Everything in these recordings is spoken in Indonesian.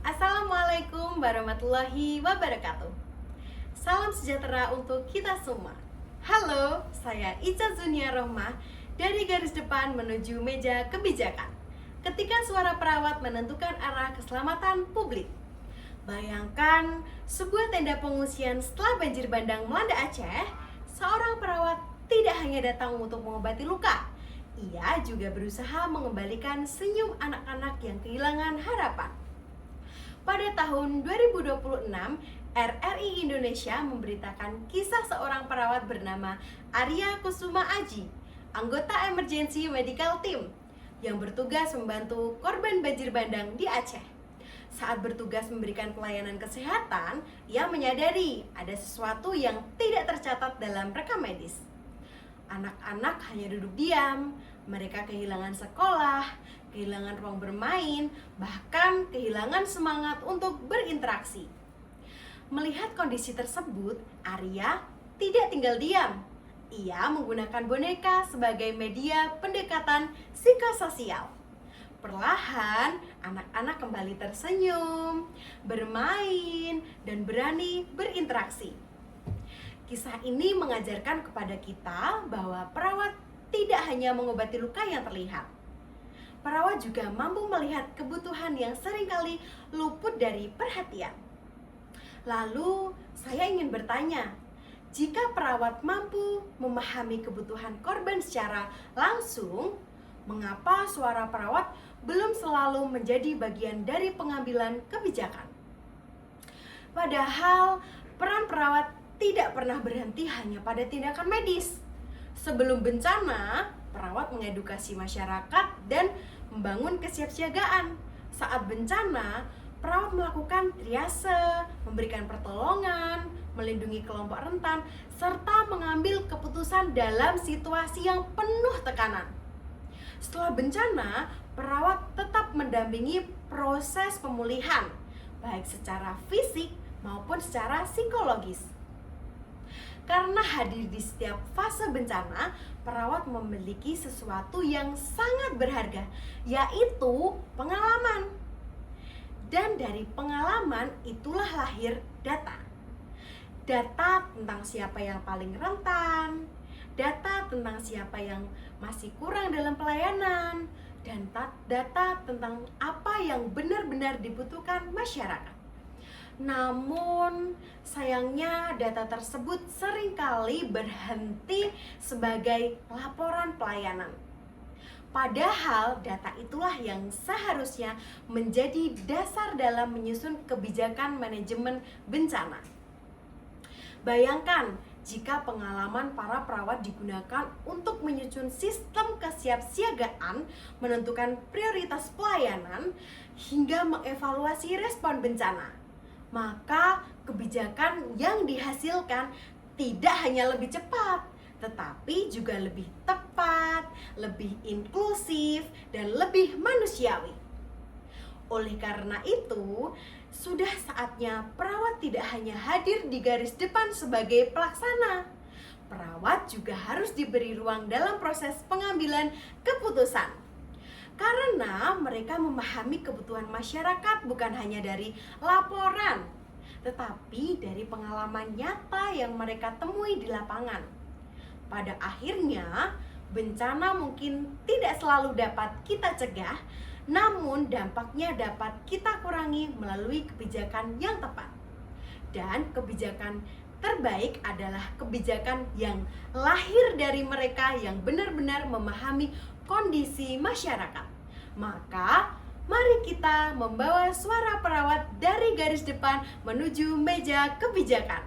Assalamualaikum warahmatullahi wabarakatuh. Salam sejahtera untuk kita semua. Halo, saya Ica Zunia Rohmah dari garis depan menuju meja kebijakan. Ketika suara perawat menentukan arah keselamatan publik. Bayangkan sebuah tenda pengungsian setelah banjir bandang melanda Aceh. Seorang perawat tidak hanya datang untuk mengobati luka, ia juga berusaha mengembalikan senyum anak-anak yang kehilangan harapan. Pada tahun 2026, RRI Indonesia memberitakan kisah seorang perawat bernama Arya Kusuma Aji, anggota Emergency Medical Team, yang bertugas membantu korban banjir bandang di Aceh. Saat bertugas memberikan pelayanan kesehatan, ia menyadari ada sesuatu yang tidak tercatat dalam rekam medis. Anak-anak hanya duduk diam, mereka kehilangan sekolah, kehilangan ruang bermain, bahkan kehilangan semangat untuk berinteraksi. Melihat kondisi tersebut, Arya tidak tinggal diam. Ia menggunakan boneka sebagai media pendekatan psikososial. Perlahan, anak-anak kembali tersenyum, bermain, dan berani berinteraksi. Kisah ini mengajarkan kepada kita bahwa perawat tidak hanya mengobati luka yang terlihat. Perawat juga mampu melihat kebutuhan yang seringkali luput dari perhatian. Lalu, saya ingin bertanya, jika perawat mampu memahami kebutuhan korban secara langsung, mengapa suara perawat belum selalu menjadi bagian dari pengambilan kebijakan? Padahal, peran perawat tidak pernah berhenti hanya pada tindakan medis. Sebelum bencana, perawat mengedukasi masyarakat dan membangun kesiapsiagaan. Saat bencana, perawat melakukan triase, memberikan pertolongan, melindungi kelompok rentan, serta mengambil keputusan dalam situasi yang penuh tekanan. Setelah bencana, perawat tetap mendampingi proses pemulihan, baik secara fisik maupun secara psikologis. Karena hadir di setiap fase bencana, perawat memiliki sesuatu yang sangat berharga, yaitu pengalaman. Dan dari pengalaman itulah lahir data. Data tentang siapa yang paling rentan, data tentang siapa yang masih kurang dalam pelayanan, dan data tentang apa yang benar-benar dibutuhkan masyarakat. Namun, sayangnya data tersebut seringkali berhenti sebagai laporan pelayanan. Padahal data itulah yang seharusnya menjadi dasar dalam menyusun kebijakan manajemen bencana. Bayangkan jika pengalaman para perawat digunakan untuk menyusun sistem kesiapsiagaan, menentukan prioritas pelayanan, hingga mengevaluasi respon bencana. Maka kebijakan yang dihasilkan tidak hanya lebih cepat, tetapi juga lebih tepat, lebih inklusif, dan lebih manusiawi. Oleh karena itu, sudah saatnya perawat tidak hanya hadir di garis depan sebagai pelaksana. Perawat juga harus diberi ruang dalam proses pengambilan keputusan. Karena mereka memahami kebutuhan masyarakat bukan hanya dari laporan, tetapi dari pengalaman nyata yang mereka temui di lapangan. Pada akhirnya, bencana mungkin tidak selalu dapat kita cegah, namun dampaknya dapat kita kurangi melalui kebijakan yang tepat. Dan kebijakan terbaik adalah kebijakan yang lahir dari mereka yang benar-benar memahami kondisi masyarakat. Maka, mari kita membawa suara perawat dari garis depan menuju meja kebijakan.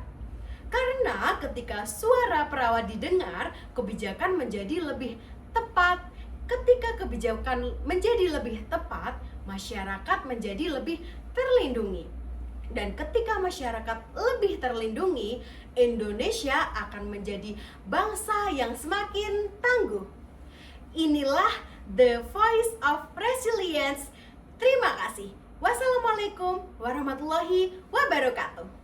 Karena ketika suara perawat didengar, kebijakan menjadi lebih tepat. Ketika kebijakan menjadi lebih tepat, masyarakat menjadi lebih terlindungi. Dan ketika masyarakat lebih terlindungi, Indonesia akan menjadi bangsa yang semakin tangguh. Inilah The Voice of Resilience. Terima kasih. Wassalamualaikum warahmatullahi wabarakatuh.